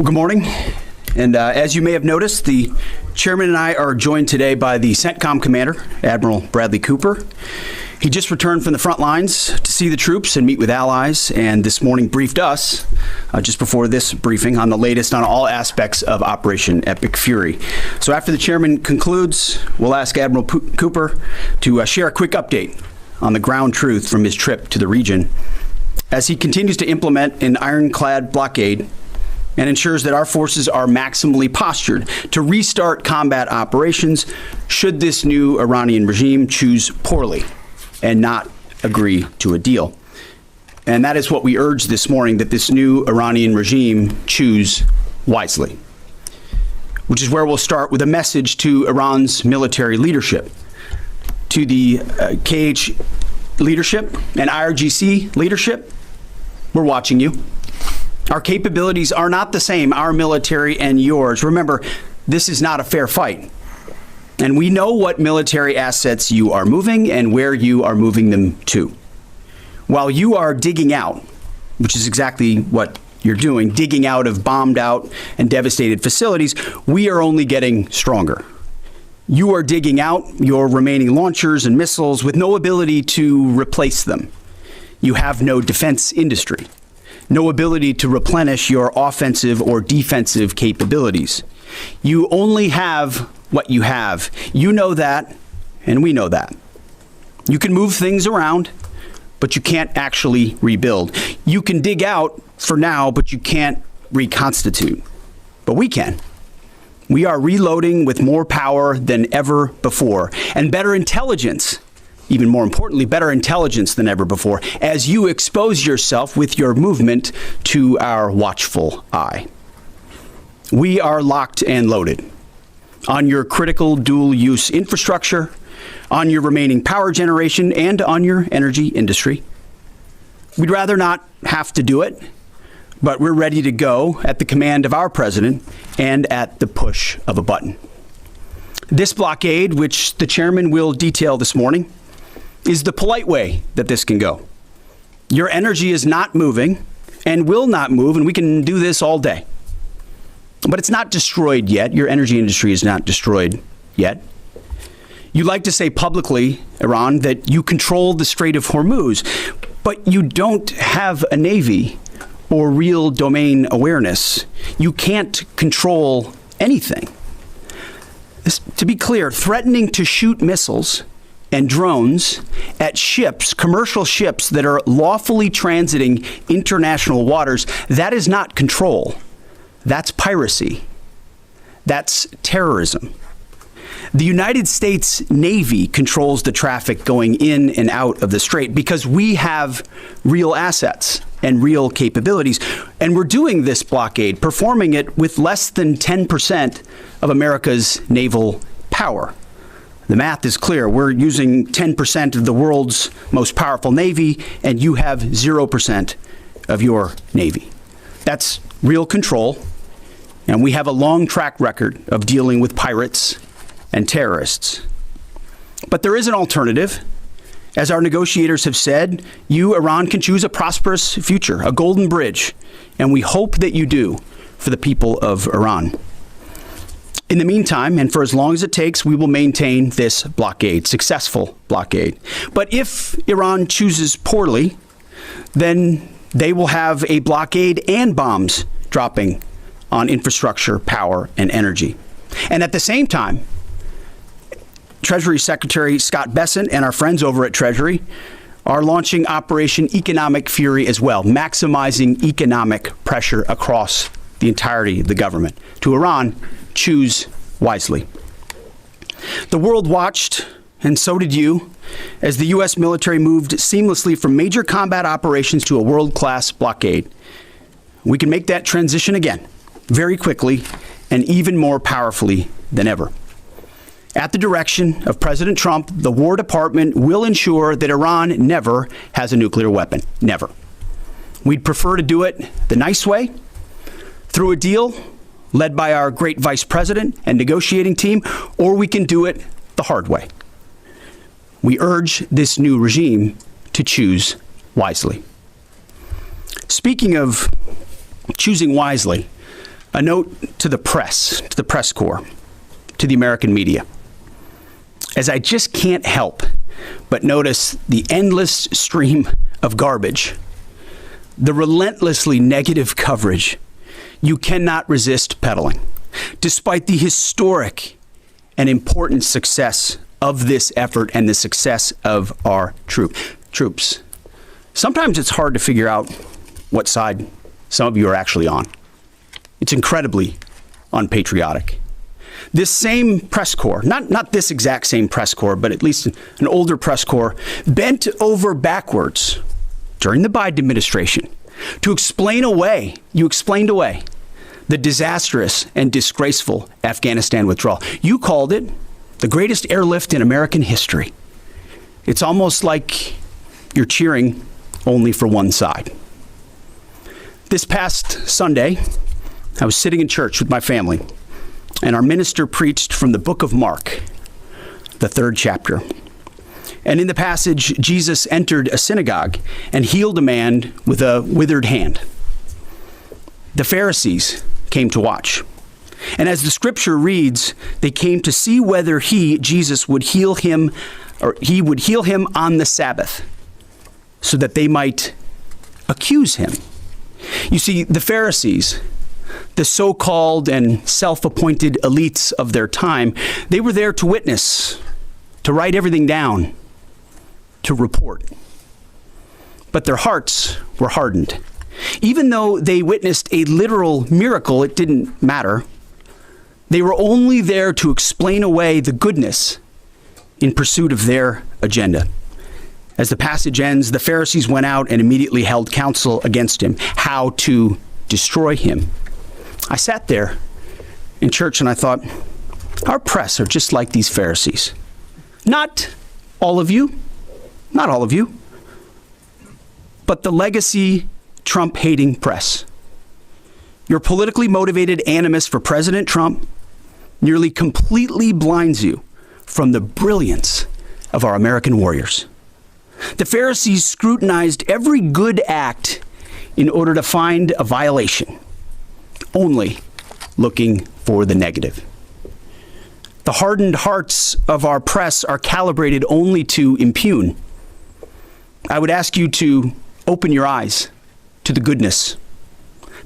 Good morning. And as you may have noticed, the chairman and I are joined today by the CENTCOM commander, Admiral Bradley Cooper. He just returned from the front lines to see the troops and meet with allies, and this morning briefed us, just before this briefing, on the latest on all aspects of Operation Epic Fury. So after the chairman concludes, we'll ask Admiral Cooper to share a quick update on the ground truth from his trip to the region as he continues to implement an ironclad blockade and ensures that our forces are maximally postured to restart combat operations should this new Iranian regime choose poorly and not agree to a deal. And that is what we urge this morning, that this new Iranian regime choose wisely, which is where we'll start with a message to Iran's military leadership, to the KH leadership and IRGC leadership. We're watching you. Our capabilities are not the same, our military and yours. Remember, this is not a fair fight. And we know what military assets you are moving and where you are moving them to. While you are digging out, which is exactly what you're doing, digging out of bombed out and devastated facilities, we are only getting stronger. You are digging out your remaining launchers and missiles with no ability to replace them. You have no defense industry. No ability to replenish your offensive or defensive capabilities. You only have what you have. You know that, and we know that. You can move things around, but you can't actually rebuild. You can dig out for now, but you can't reconstitute. But we can. We are reloading with more power than ever before, and better intelligence. Even more importantly, better intelligence than ever before, as you expose yourself with your movement to our watchful eye. We are locked and loaded on your critical dual-use infrastructure, on your remaining power generation, and on your energy industry. We'd rather not have to do it, but we're ready to go at the command of our president and at the push of a button. This blockade, which the chairman will detail this morning, is the polite way that this can go. Your energy is not moving and will not move, and we can do this all day. But it's not destroyed yet. Your energy industry is not destroyed yet. You like to say publicly, Iran, that you control the Strait of Hormuz, but you don't have a navy or real domain awareness. You can't control anything. To be clear, threatening to shoot missiles and drones at ships, commercial ships that are lawfully transiting international waters, that is not control. That's piracy. That's terrorism. The United States Navy controls the traffic going in and out of the strait because we have real assets and real capabilities. And we're doing this blockade, performing it with less than 10% of America's naval power. The math is clear. We're using 10% of the world's most powerful navy, and you have 0% of your navy. That's real control, and we have a long track record of dealing with pirates and terrorists. But there is an alternative. As our negotiators have said, you, Iran, can choose a prosperous future, a golden bridge, and we hope that you do for the people of Iran. In the meantime, and for as long as it takes, we will maintain this blockade, successful blockade. But if Iran chooses poorly, then they will have a blockade and bombs dropping on infrastructure, power, and energy. And at the same time, Treasury Secretary Scott Bessent and our friends over at Treasury are launching Operation Economic Fury as well, maximizing economic pressure across the entirety of the government. To Iran, choose wisely. The world watched, and so did you, as the U.S. military moved seamlessly from major combat operations to a world-class blockade. We can make that transition again, very quickly, and even more powerfully than ever. At the direction of President Trump, the War Department will ensure that Iran never has a nuclear weapon. Never. We'd prefer to do it the nice way, through a deal led by our great vice president and negotiating team, or we can do it the hard way. We urge this new regime to choose wisely. Speaking of choosing wisely, A note to the press corps, to the American media, as I just can't help but notice the endless stream of garbage, the relentlessly negative coverage you cannot resist peddling, despite the historic and important success of this effort and the success of our troops. Sometimes it's hard to figure out what side some of you are actually on. It's incredibly unpatriotic. This same press corps, not this exact same press corps, but at least an older press corps, bent over backwards during the Biden administration to explain away the disastrous and disgraceful Afghanistan withdrawal. You called it the greatest airlift in American history. It's almost like you're cheering only for one side. This past Sunday, I was sitting in church with my family, and our minister preached from the book of Mark, the 3rd chapter. And in the passage, Jesus entered a synagogue and healed a man with a withered hand. The Pharisees came to watch. And as the scripture reads, they came to see whether Jesus, would heal him, or he would heal him on the Sabbath, so that they might accuse him. You see, the Pharisees, the so-called and self-appointed elites of their time, they were there to witness, to write everything down, to report. But their hearts were hardened. Even though they witnessed a literal miracle, it didn't matter. They were only there to explain away the goodness in pursuit of their agenda. As the passage ends, the Pharisees went out and immediately held counsel against him, how to destroy him. I sat there in church and I thought, our press are just like these Pharisees. Not all of you, but the legacy Trump-hating press. Your politically motivated animus for President Trump nearly completely blinds you from the brilliance of our American warriors. The Pharisees scrutinized every good act in order to find a violation, only looking for the negative. The hardened hearts of our press are calibrated only to impugn. I would ask you to open your eyes to the goodness,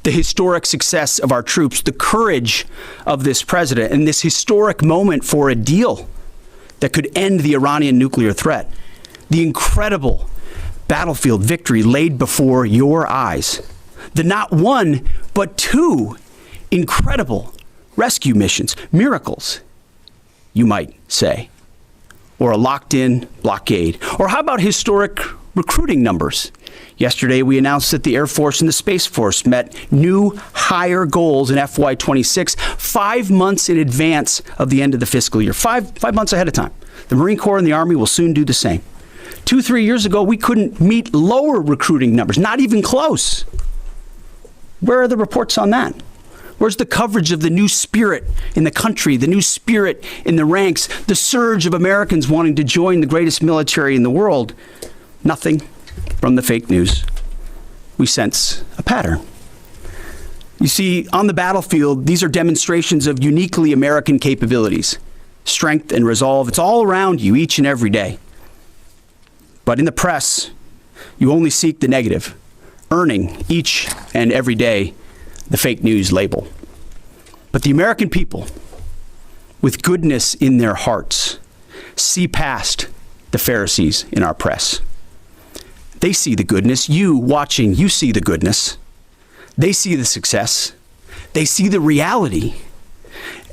the historic success of our troops, the courage of this president, and this historic moment for a deal that could end the Iranian nuclear threat, the incredible battlefield victory laid before your eyes, the not one, but 2 incredible rescue missions, miracles, you might say, or a locked-in blockade. Or how about historic recruiting numbers? Yesterday, we announced that the Air Force and the Space Force met new higher goals in FY26, 5 months in advance of the end of the fiscal year, five months ahead of time. The Marine Corps and the Army will soon do the same. 2-3 years ago, we couldn't meet lower recruiting numbers, not even close. Where are the reports on that? Where's the coverage of the new spirit in the country, the new spirit in the ranks, the surge of Americans wanting to join the greatest military in the world? Nothing from the fake news. We sense a pattern. You see, on the battlefield, these are demonstrations of uniquely American capabilities, strength and resolve. It's all around you each and every day. But in the press, you only seek the negative, earning each and every day the fake news label. But the American people, with goodness in their hearts, see past the Pharisees in our press. They see the goodness. You watching, you see the goodness. They see the success. They see the reality.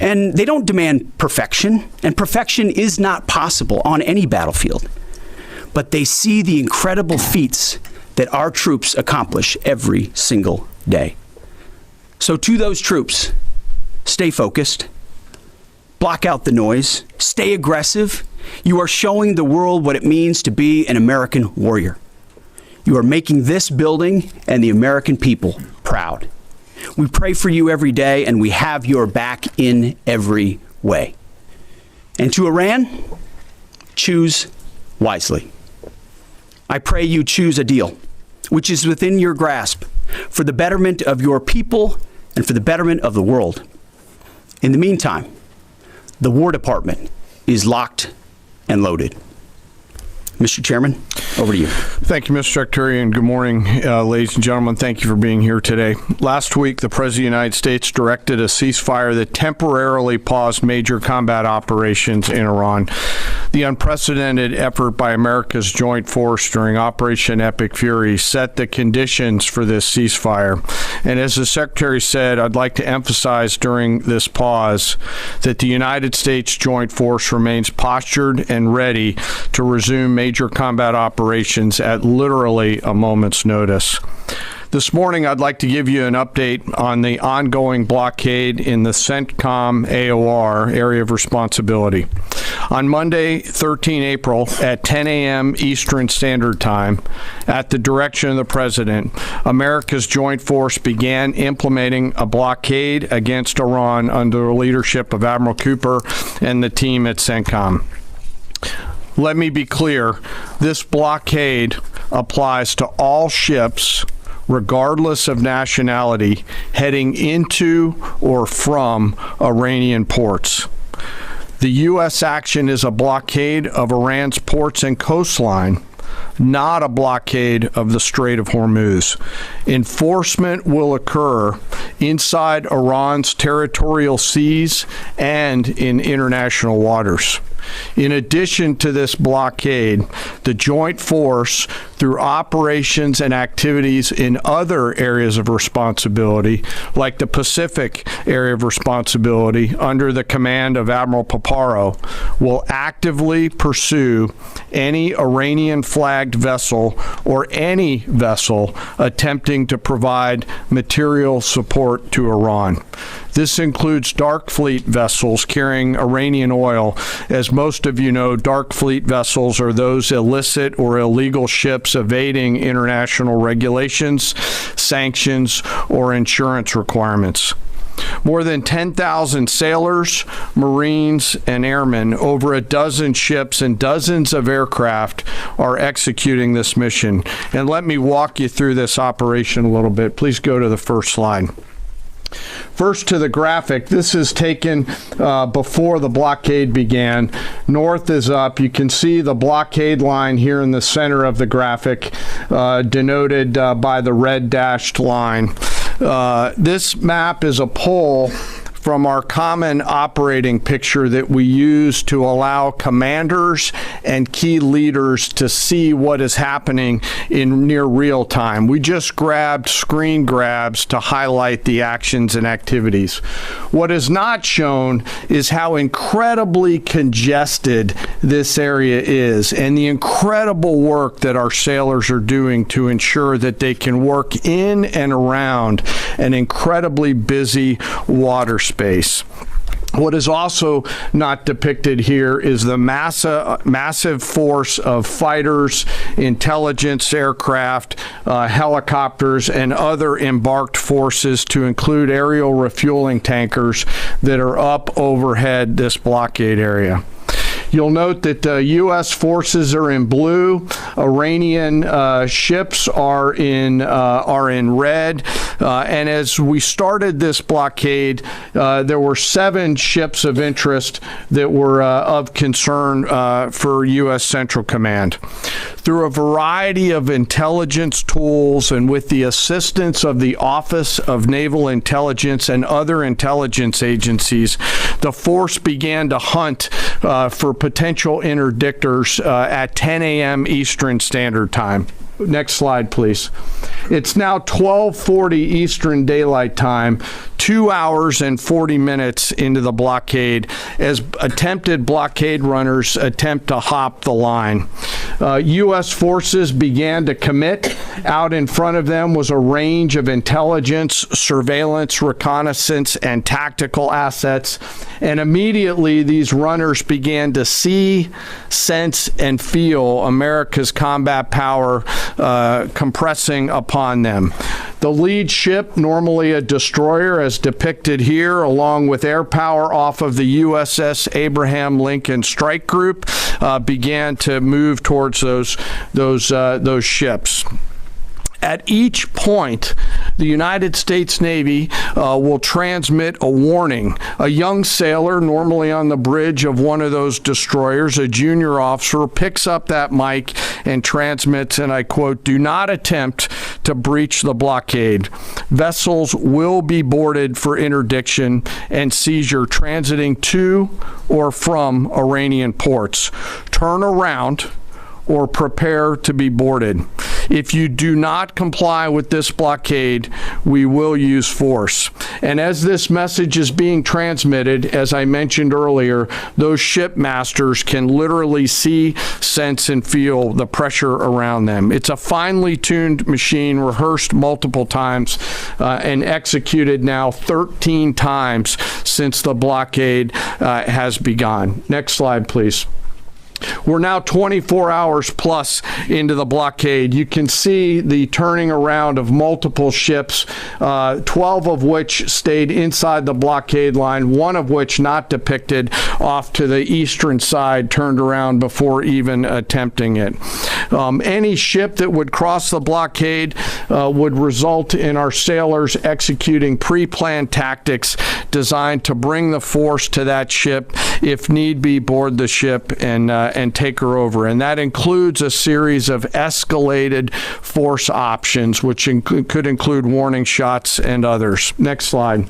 And they don't demand perfection, and perfection is not possible on any battlefield. But they see the incredible feats that our troops accomplish every single day. So to those troops, stay focused, block out the noise, stay aggressive. You are showing the world what it means to be an American warrior. You are making this building and the American people proud. We pray for you every day, and we have your back in every way. And to Iran, choose wisely. I pray you choose a deal which is within your grasp for the betterment of your people and for the betterment of the world. In the meantime, the War Department is locked and loaded. Mr. Chairman, over to you. Thank you, Mr. Secretary, and good morning, ladies and gentlemen. Thank you for being here today. Last week, the President of the United States directed a ceasefire that temporarily paused major combat operations in Iran. The unprecedented effort by America's joint force during Operation Epic Fury set the conditions for this ceasefire. And as the Secretary said, I'd like to emphasize during this pause that the United States joint force remains postured and ready to resume major combat operations at literally a moment's notice. This morning, I'd like to give you an update on the ongoing blockade in the CENTCOM AOR area of responsibility. On Monday, 13 April, at 10 a.m. Eastern Standard Time, at the direction of the President, America's joint force began implementing a blockade against Iran under the leadership of Admiral Cooper and the team at CENTCOM. Let me be clear, this blockade applies to all ships, regardless of nationality, heading into or from Iranian ports. The U.S. action is a blockade of Iran's ports and coastline, not a blockade of the Strait of Hormuz. Enforcement will occur inside Iran's territorial seas and in international waters. In addition to this blockade, the joint force, through operations and activities in other areas of responsibility, like the Pacific area of responsibility under the command of Admiral Paparo, will actively pursue any Iranian-flagged vessel or any vessel attempting to provide material support to Iran. This includes dark fleet vessels carrying Iranian oil. As most of you know, dark fleet vessels are those illicit or illegal ships evading international regulations, sanctions, or insurance requirements. More than 10,000 sailors, Marines, and airmen, over a dozen ships and dozens of aircraft are executing this mission. And let me walk you through this operation a little bit. Please go to the first slide. First to the graphic. This is taken before the blockade began. North is up. You can see the blockade line here in the center of the graphic, denoted by the red dashed line. This map is a pull from our common operating picture that we use to allow commanders and key leaders to see what is happening in near real time. We just grabbed screen grabs to highlight the actions and activities. What is not shown is how incredibly congested this area is and the incredible work that our sailors are doing to ensure that they can work in and around an incredibly busy water space. What is also not depicted here is the massive force of fighters, intelligence aircraft, helicopters, and other embarked forces, to include aerial refueling tankers, that are up overhead this blockade area. You'll note that U.S. forces are in blue. Iranian ships are in red. And as we started this blockade, there were 7 ships of interest that were of concern for U.S. Central Command. Through a variety of intelligence tools and with the assistance of the Office of Naval Intelligence and other intelligence agencies, the force began to hunt for potential interdictors at 10 a.m. Eastern Standard Time. Next slide, please. It's now 12:40 Eastern Daylight Time, 2 hours and 40 minutes into the blockade, as attempted blockade runners attempt to hop the line. U.S. forces began to commit. Out in front of them was a range of intelligence, surveillance, reconnaissance, and tactical assets. And immediately, these runners began to see, sense, and feel America's combat power compressing upon them. The lead ship, normally a destroyer, as depicted here, along with air power off of the USS Abraham Lincoln Strike Group, began to move towards those ships. At each point the United States Navy will transmit a warning. A young sailor, normally on the bridge of one of those destroyers, a junior officer, picks up that mic and transmits, and I quote, "Do not attempt to breach the blockade. Vessels will be boarded for interdiction and seizure transiting to or from Iranian ports. Turn around or prepare to be boarded. If you do not comply with this blockade, we will use force." And as this message is being transmitted, as I mentioned earlier, those ship masters can literally see, sense, and feel the pressure around them. It's a finely tuned machine, rehearsed multiple times, and executed now 13 times since the blockade has begun. Next slide, please. We're now 24 hours plus into the blockade. You can see the turning around of multiple ships, 12 of which stayed inside the blockade line, one of which not depicted off to the eastern side, turned around before even attempting it. Any ship that would cross the blockade would result in our sailors executing pre-planned tactics designed to bring the force to that ship, if need be, board the ship and take her over. And that includes a series of escalated force options, which could include warning shots and others. Next slide.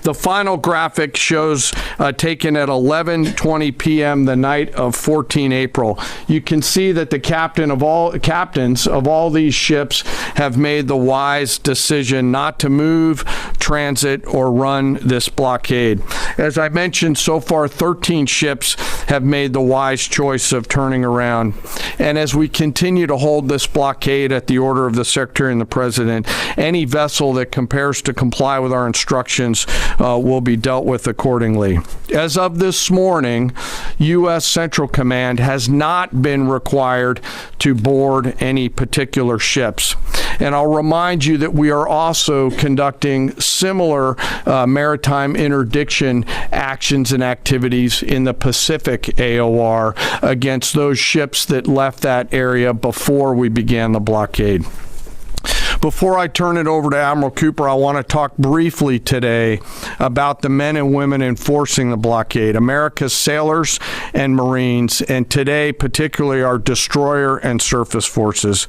The final graphic shows taken at 11:20 p.m. the night of 14 April. You can see that the captains of all these ships have made the wise decision not to move, transit, or run this blockade. As I mentioned, so far 13 ships have made the wise choice of turning around. And as we continue to hold this blockade at the order of the Secretary and the President, any vessel that compares to comply with our instructions will be dealt with accordingly. As of this morning, U.S. Central Command has not been required to board any particular ships. And I'll remind you that we are also conducting similar maritime interdiction actions and activities in the Pacific AOR against those ships that left that area before we began the blockade. Before I turn it over to Admiral Cooper, I want to talk briefly today about the men and women enforcing the blockade, America's sailors and Marines, and today particularly our destroyer and surface forces.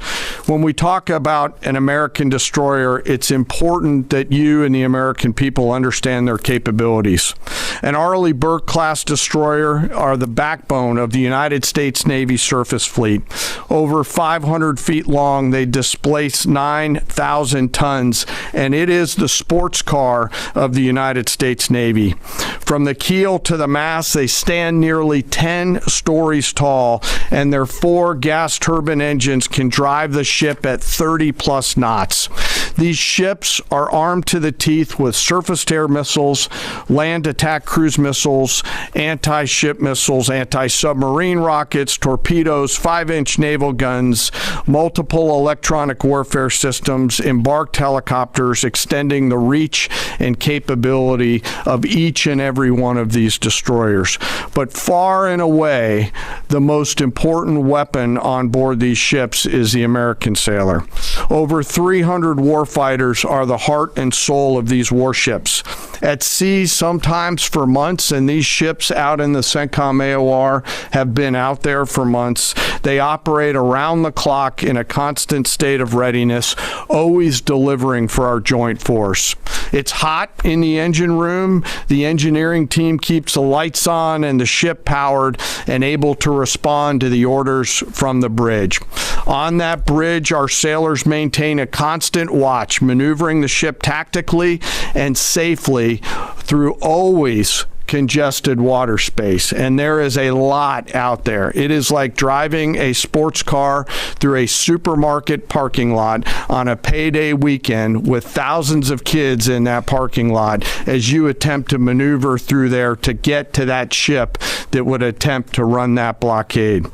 When we talk about an American destroyer, it's important that you and the American people understand their capabilities. An Arleigh Burke-class destroyer are the backbone of the United States Navy surface fleet. Over 500 feet long, they displace 9,000 tons, and it is the sports car of the United States Navy. From the keel to the mast, they stand nearly 10 stories tall, and their 4 gas turbine engines can drive the ship at 30-plus knots. These ships are armed to the teeth with surface-to-air missiles, land attack cruise missiles, anti-ship missiles, anti-submarine rockets, torpedoes, 5-inch naval guns, multiple electronic warfare systems, embarked helicopters, extending the reach and capability of each and every one of these destroyers. But far and away, the most important weapon on board these ships is the American sailor. Over 300 warfighters are the heart and soul of these warships. At sea, sometimes for months, and these ships out in the CENTCOM AOR have been out there for months. They operate around the clock in a constant state of readiness, always delivering for our joint force. It's hot in the engine room. The engineering team keeps the lights on and the ship powered and able to respond to the orders from the bridge. On that bridge, our sailors maintain a constant watch, maneuvering the ship tactically and safely through always congested water space, and there is a lot out there. It is like driving a sports car through a supermarket parking lot on a payday weekend with thousands of kids in that parking lot as you attempt to maneuver through there to get to that ship that would attempt to run that blockade.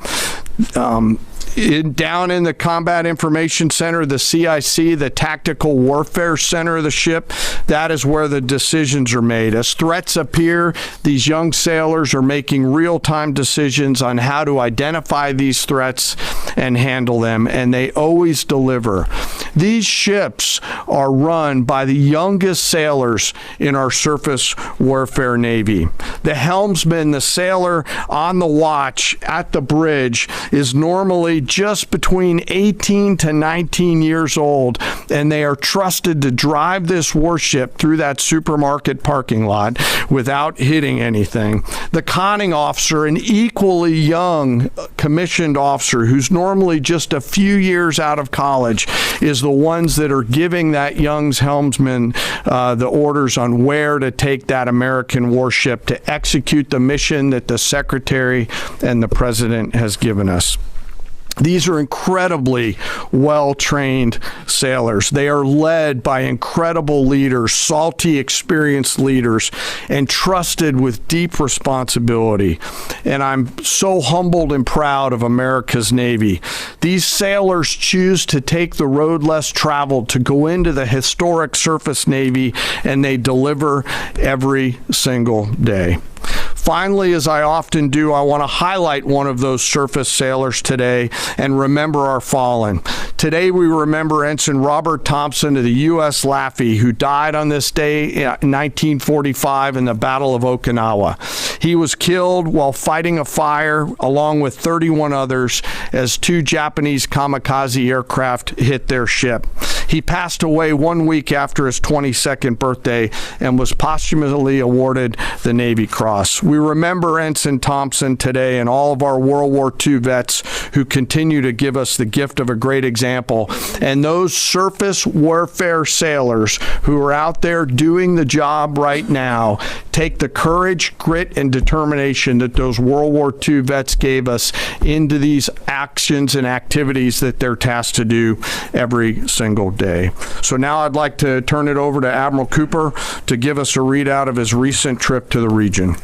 Down in the Combat Information Center, the CIC, the Tactical Warfare Center of the ship, that is where the decisions are made. As threats appear, these young sailors are making real-time decisions on how to identify these threats and handle them, and they always deliver. These ships are run by the youngest sailors in our surface warfare Navy. The helmsman, the sailor on the watch at the bridge, is normally just between 18 to 19 years old, and they are trusted to drive this warship through that supermarket parking lot without hitting anything. The conning officer, an equally young commissioned officer who's normally just a few years out of college, is the ones that are giving that young helmsman the orders on where to take that American warship to execute the mission that the Secretary and the President has given us. These are incredibly well-trained sailors. They are led by incredible leaders, salty, experienced leaders, and trusted with deep responsibility. And I'm so humbled and proud of America's Navy. These sailors choose to take the road less traveled to go into the historic surface Navy, and they deliver every single day. Finally, as I often do, I want to highlight one of those surface sailors today and remember our fallen. Today we remember Ensign Robert Thompson of the U.S. Laffey, who died on this day in 1945 in the Battle of Okinawa. He was killed while fighting a fire along with 31 others as 2 Japanese kamikaze aircraft hit their ship. He passed away 1 week after his 22nd birthday and was posthumously awarded the Navy Cross. We remember Ensign Thompson today and all of our World War II vets who continue to give us the gift of a great example. And those surface warfare sailors who are out there doing the job right now take the courage, grit, and determination that those World War II vets gave us into these actions and activities that they're tasked to do every single day. So now I'd like to turn it over to Admiral Cooper to give us a readout of his recent trip to the region.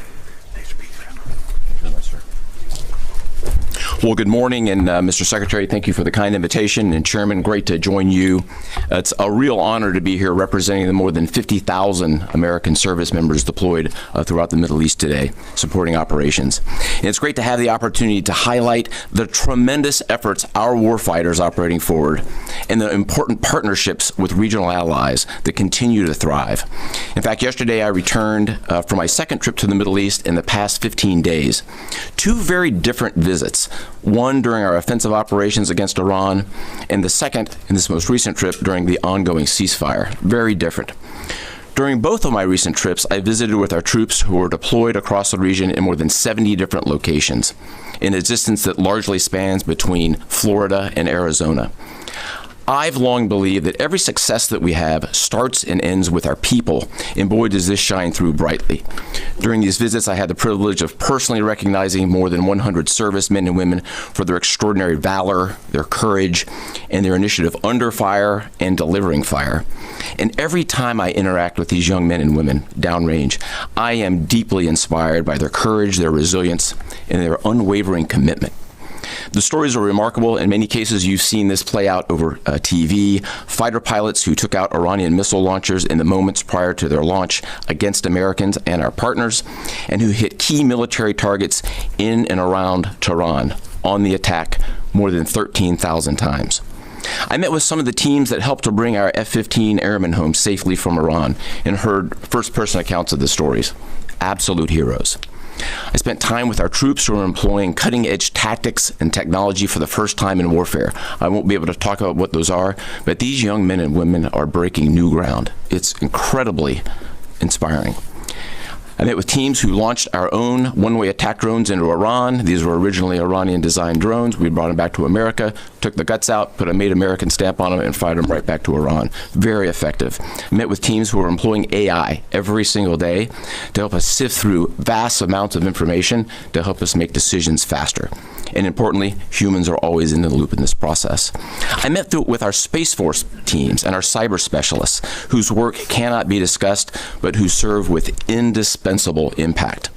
Well, good morning, and Mr. Secretary, thank you for the kind invitation, and Chairman, great to join you. It's a real honor to be here representing the more than 50,000 American service members deployed throughout the Middle East today, supporting operations. And it's great to have the opportunity to highlight the tremendous efforts our warfighters operating forward and the important partnerships with regional allies that continue to thrive. In fact, yesterday I returned from my second trip to the Middle East in the past 15 days. 2 very different visits. One during our offensive operations against Iran, and the second in this most recent trip during the ongoing ceasefire. Very different. During both of my recent trips, I visited with our troops who were deployed across the region in more than 70 different locations, in a distance that largely spans between Florida and Arizona. I've long believed that every success that we have starts and ends with our people, and boy, does this shine through brightly. During these visits, I had the privilege of personally recognizing more than 100 servicemen and women for their extraordinary valor, their courage, and their initiative under fire and delivering fire. And every time I interact with these young men and women downrange, I am deeply inspired by their courage, their resilience, and their unwavering commitment. The stories are remarkable. In many cases, you've seen this play out over TV. Fighter pilots who took out Iranian missile launchers in the moments prior to their launch against Americans and our partners, and who hit key military targets in and around Tehran on the attack more than 13,000 times. I met with some of the teams that helped to bring our F-15 airmen home safely from Iran and heard first-person accounts of the stories. Absolute heroes. I spent time with our troops who are employing cutting-edge tactics and technology for the first time in warfare. I won't be able to talk about what those are, but these young men and women are breaking new ground. It's incredibly inspiring. I met with teams who launched our own one-way attack drones into Iran. These were originally Iranian-designed drones. We brought them back to America, took the guts out, put a Made American stamp on them, and fired them right back to Iran. Very effective. I met with teams who are employing AI every single day to help us sift through vast amounts of information to help us make decisions faster. And importantly, humans are always in the loop in this process. I met with our Space Force teams and our cyber specialists, whose work cannot be discussed, but who serve with indispensable impact.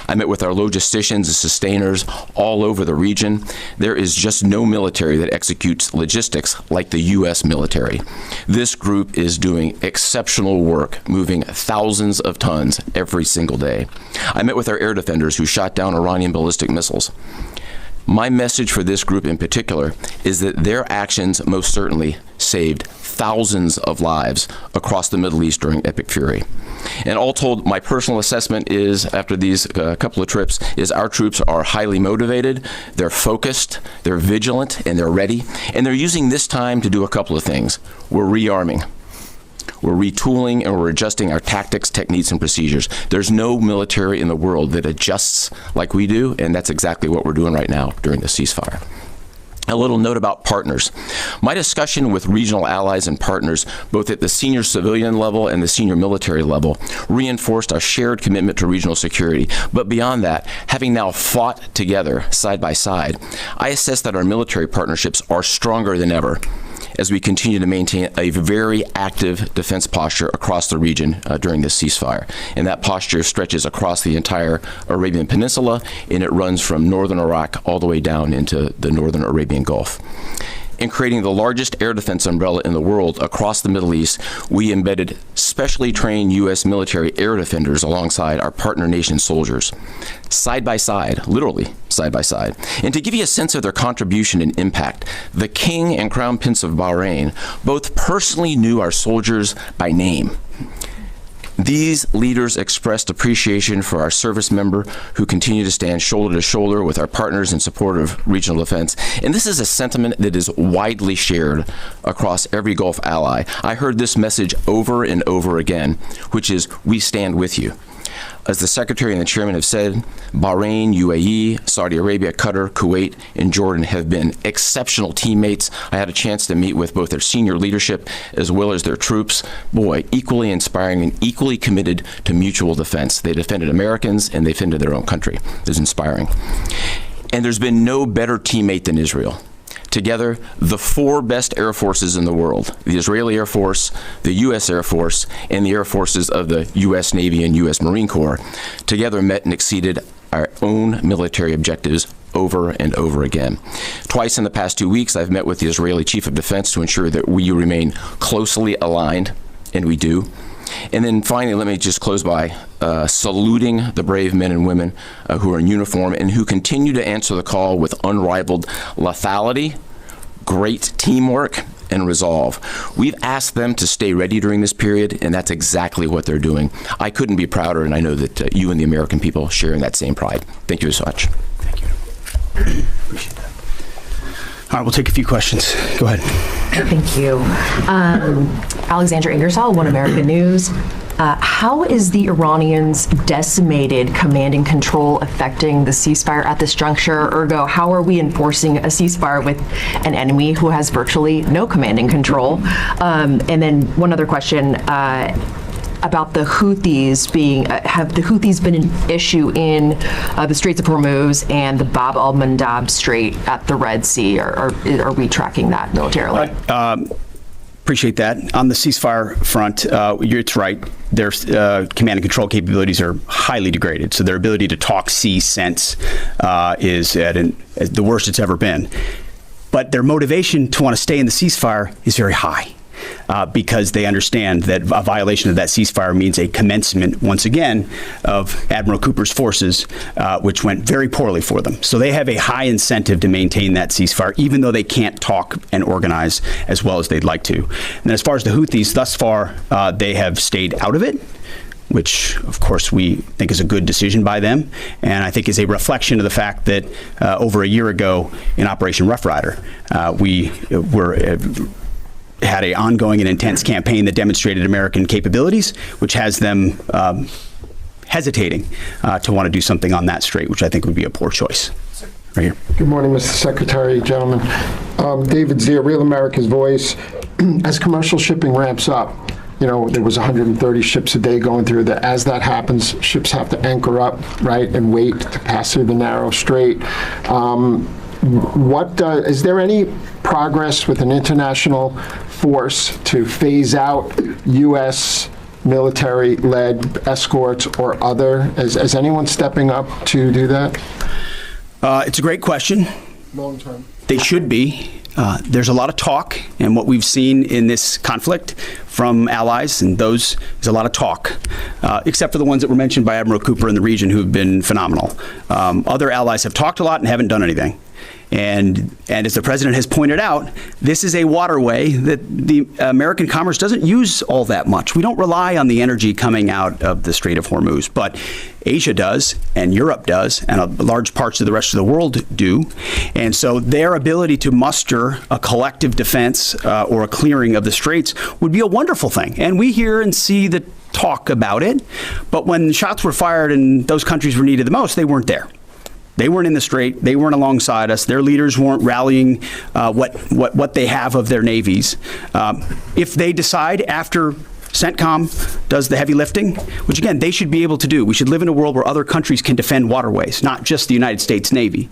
I met with our logisticians and sustainers all over the region. There is just no military that executes logistics like the U.S. military. This group is doing exceptional work, moving thousands of tons every single day. I met with our air defenders who shot down Iranian ballistic missiles. My message for this group in particular is that their actions most certainly saved thousands of lives across the Middle East during Epic Fury. And all told, my personal assessment is, after these couple of trips, is our troops are highly motivated, they're focused, they're vigilant, and they're ready. And they're using this time to do a couple of things. We're rearming. We're retooling and we're adjusting our tactics, techniques, and procedures. There's no military in the world that adjusts like we do, and that's exactly what we're doing right now during the ceasefire. A little note about partners. My discussion with regional allies and partners, both at the senior civilian level and the senior military level, reinforced our shared commitment to regional security. But beyond that, having now fought together side by side, I assess that our military partnerships are stronger than ever as we continue to maintain a very active defense posture across the region during this ceasefire. And that posture stretches across the entire Arabian Peninsula, and it runs from northern Iraq all the way down into the northern Arabian Gulf. In creating the largest air defense umbrella in the world across the Middle East, we embedded specially trained U.S. military air defenders alongside our partner nation soldiers, side by side, literally side by side. And to give you a sense of their contribution and impact, the King and Crown Prince of Bahrain both personally knew our soldiers by name. These leaders expressed appreciation for our service member who continue to stand shoulder to shoulder with our partners in support of regional defense. And this is a sentiment that is widely shared across every Gulf ally. I heard this message over and over again, which is, we stand with you. As the Secretary and the Chairman have said, Bahrain, UAE, Saudi Arabia, Qatar, Kuwait, and Jordan have been exceptional teammates. I had a chance to meet with both their senior leadership as well as their troops. Boy, equally inspiring and equally committed to mutual defense. They defended Americans and they defended their own country. It was inspiring. And there's been no better teammate than Israel. Together, the four best air forces in the world, the Israeli Air Force, the U.S. Air Force, and the air forces of the U.S. Navy and U.S. Marine Corps, together met and exceeded our own military objectives over and over again. Twice in the past 2 weeks, I've met with the Israeli Chief of Defense to ensure that we remain closely aligned, and we do. And then finally, let me just close by saluting the brave men and women who are in uniform and who continue to answer the call with unrivaled lethality, great teamwork, and resolve. We've asked them to stay ready during this period, and that's exactly what they're doing. I couldn't be prouder, and I know that you and the American people share in that same pride. Thank you so much. Thank you. Appreciate that. All right, we'll take a few questions. Go ahead. Thank you. Alexandra Ingersoll, One American News. How is the Iranians' decimated command and control affecting the ceasefire at this juncture? Ergo, how are we enforcing a ceasefire with an enemy who has virtually no command and control? And then one other question. About the Houthis being, have the Houthis been an issue in the Straits of Hormuz and the Bab al-Mandab Strait at the Red Sea? Or are we tracking that militarily? Appreciate that. On the ceasefire front, it's right. Their command and control capabilities are highly degraded. So their ability to talk, see, sense is at the worst it's ever been. But their motivation to want to stay in the ceasefire is very high. Because they understand that a violation of that ceasefire means a commencement, once again, of Admiral Cooper's forces, which went very poorly for them. So they have a high incentive to maintain that ceasefire, even though they can't talk and organize as well as they'd like to. And as far as the Houthis, thus far, they have stayed out of it, which, of course, we think is a good decision by them, and I think is a reflection of the fact that over a year ago in Operation Rough Rider, we had an ongoing and intense campaign that demonstrated American capabilities, which has them hesitating to want to do something on that strait, which I think would be a poor choice. Right here. Good morning, Mr. Secretary, gentlemen. David Zier, Real America's Voice. As commercial shipping ramps up, you know, there was 130 ships a day going through that. As that happens, ships have to anchor up, right, and wait to pass through the narrow strait. Is there any progress with an international force to phase out U.S. military-led escorts or other? Is anyone stepping up to do that? It's a great question. Long term. They should be. There's a lot of talk, and what we've seen in this conflict from allies, and those is a lot of talk, except for the ones that were mentioned by Admiral Cooper in the region who have been phenomenal. Other allies have talked a lot and haven't done anything. And as the president has pointed out, this is a waterway that the American commerce doesn't use all that much. We don't rely on the energy coming out of the Strait of Hormuz, but Asia does, and Europe does, and large parts of the rest of the world do. And so their ability to muster a collective defense or a clearing of the straits would be a wonderful thing. And we hear and see the talk about it, but when shots were fired and those countries were needed the most, they weren't there. They weren't in the strait. They weren't alongside us. Their leaders weren't rallying what they have of their navies. If they decide after CENTCOM does the heavy lifting, which again, they should be able to do. We should live in a world where other countries can defend waterways, not just the United States Navy.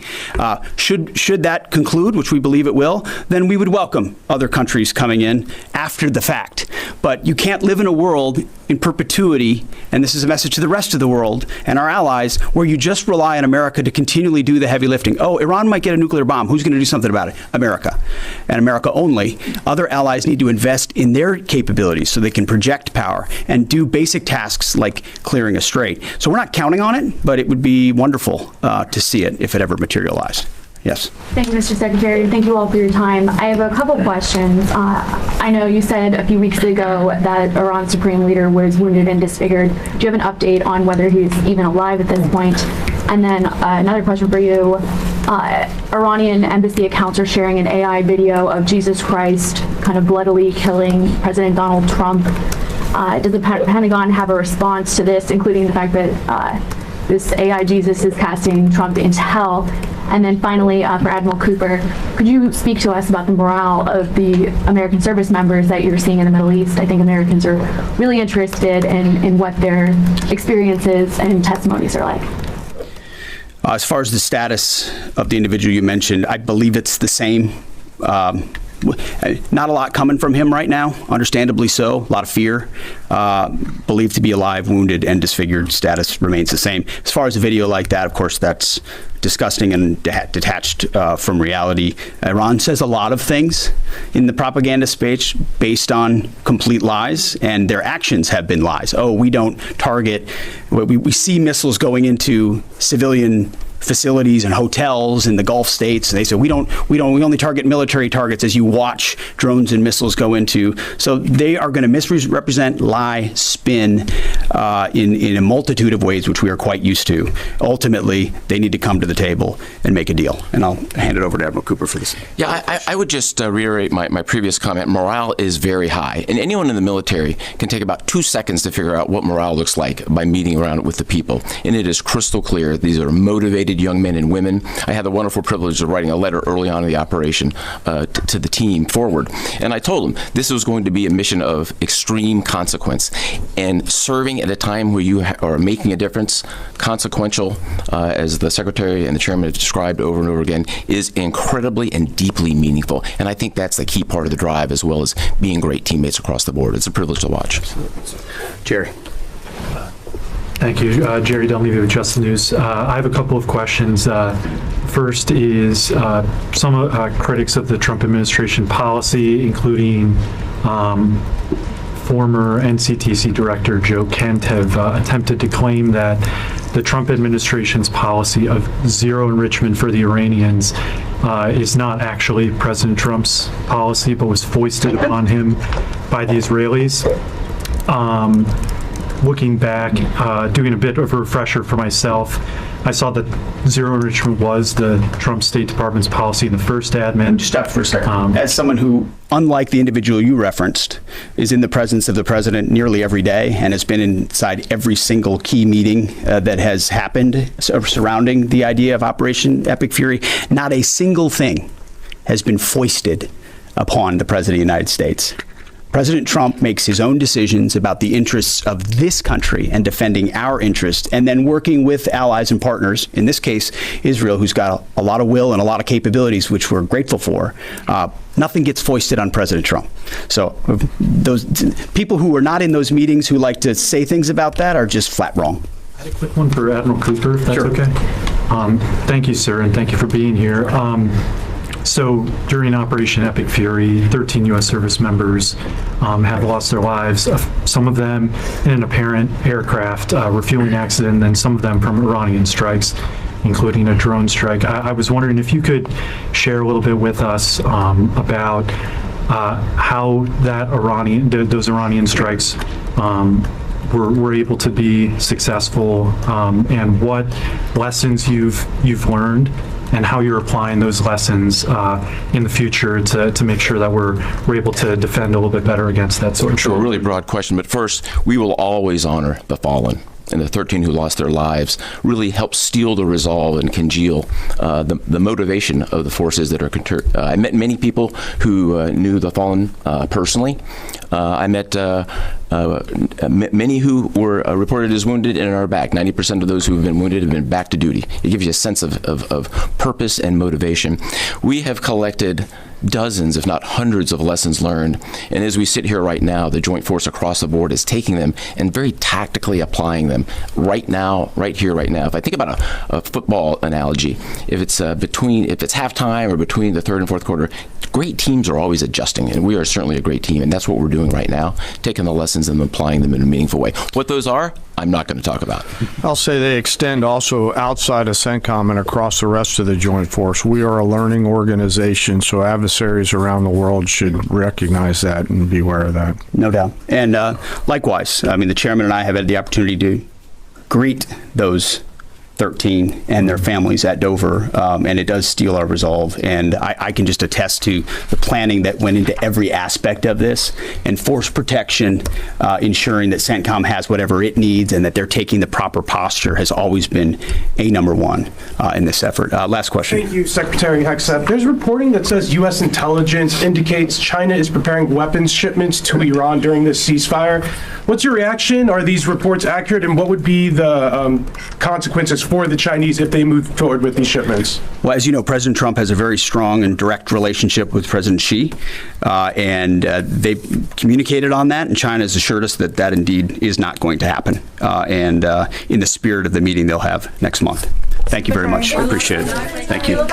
Should that conclude, which we believe it will, then we would welcome other countries coming in after the fact. But you can't live in a world in perpetuity, and this is a message to the rest of the world and our allies, where you just rely on America to continually do the heavy lifting. Oh, Iran might get a nuclear bomb. Who's going to do something about it? America. And America only. Other allies need to invest in their capabilities so they can project power and do basic tasks like clearing a strait. So we're not counting on it, but it would be wonderful to see it if it ever materialized. Yes. Thank you, Mr. Secretary. Thank you all for your time. I have a couple questions. I know you said a few weeks ago that Iran's supreme leader was wounded and disfigured. Do you have an update on whether he's even alive at this point? And then another question for you. Iranian embassy accounts are sharing an AI video of Jesus Christ kind of bloodily killing President Donald Trump. Does the Pentagon have a response to this, including the fact that this AI Jesus is casting Trump into hell? And then finally, for Admiral Cooper, could you speak to us about the morale of the American service members that you're seeing in the Middle East? I think Americans are really interested in what their experiences and testimonies are like. As far as the status of the individual you mentioned, I believe it's the same. Not a lot coming from him right now, understandably so. A lot of fear. Believed to be alive, wounded, and disfigured. Status remains the same. As far as a video like that, of course, that's disgusting and detached from reality. Iran says a lot of things in the propaganda space based on complete lies, and their actions have been lies. Oh, we don't target. We see missiles going into civilian facilities and hotels in the Gulf states. And they say we only target military targets, as you watch drones and missiles go into. So they are going to misrepresent, lie, spin in a multitude of ways, which we are quite used to. Ultimately, they need to come to the table and make a deal. And I'll hand it over to Admiral Cooper for this. Yeah, I would just reiterate my previous comment. Morale is very high. And anyone in the military can take about 2 seconds to figure out what morale looks like by meeting around with the people. And it is crystal clear. These are motivated young men and women. I had the wonderful privilege of writing a letter early on in the operation to the team forward. And I told them this was going to be a mission of extreme consequence. And serving at a time where you are making a difference, consequential, as the Secretary and the Chairman have described over and over again, is incredibly and deeply meaningful. And I think that's the key part of the drive, as well as being great teammates across the board. It's a privilege to watch. Jerry. Thank you. Jerry Dunleavy with Just the News. I have a couple of questions. First is some critics of the Trump administration policy, including former NCTC Director Joe Kent, have attempted to claim that the Trump administration's policy of zero enrichment for the Iranians is not actually President Trump's policy, but was foisted upon him by the Israelis. Looking back, doing a bit of a refresher for myself, I saw that zero enrichment was the Trump State Department's policy in the first admin. Just stop for a second. As someone who, unlike the individual you referenced, is in the presence of the president nearly every day and has been inside every single key meeting that has happened surrounding the idea of Operation Epic Fury, not a single thing has been foisted upon the President of the United States. President Trump makes his own decisions about the interests of this country and defending our interests, and then working with allies and partners, in this case, Israel, who's got a lot of will and a lot of capabilities, which we're grateful for. Nothing gets foisted on President Trump. So those people who are not in those meetings who like to say things about that are just flat wrong. I had a quick one for Admiral Cooper, if that's Sure. okay. Thank you, sir, and thank you for being here. So during Operation Epic Fury, 13 U.S. service members have lost their lives, some of them in an apparent aircraft refueling accident, and some of them from Iranian strikes. including a drone strike. I was wondering if you could share a little bit with us about how those Iranian strikes were able to be successful, and what lessons you've learned, and how you're applying those lessons in the future to make sure that we're able to defend a little bit better against that sort of thing. Sure, really broad question, but first, we will always honor the fallen. And the 13 who lost their lives really helped steel the resolve and congeal the motivation of the forces that are I met many people who knew the fallen personally. I met many who were reported as wounded and are back. 90% of those who have been wounded have been back to duty. It gives you a sense of purpose and motivation. We have collected dozens, if not hundreds, of lessons learned. And as we sit here right now, the Joint Force across the board is taking them and very tactically applying them right now, right here, right now. If I think about a football analogy, if it's halftime or between the third and fourth quarter, great teams are always adjusting, and we are certainly a great team, and that's what we're doing right now, taking the lessons and applying them in a meaningful way. What those are, I'm not going to talk about. I'll say they extend also outside of CENTCOM and across the rest of the Joint Force. We are a learning organization, so adversaries around the world should recognize that and be aware of that. No doubt. And likewise, I mean, the chairman and I have had the opportunity to greet those 13 and their families at Dover, and it does steel our resolve. And I can just attest to the planning that went into every aspect of this, and force protection, ensuring that CENTCOM has whatever it needs and that they're taking the proper posture has always been number one in this effort. Last question. Thank you, Secretary Hegseth. There's reporting that says U.S. intelligence indicates China is preparing weapons shipments to Iran during this ceasefire. What's your reaction? Are these reports accurate, and what would be the consequences for the Chinese if they move forward with these shipments? Well, as you know, President Trump has a very strong and direct relationship with President Xi, and they've communicated on that, and China has assured us that that indeed is not going to happen, and in the spirit of the meeting they'll have next month. Thank you very much. I appreciate it. Thank you.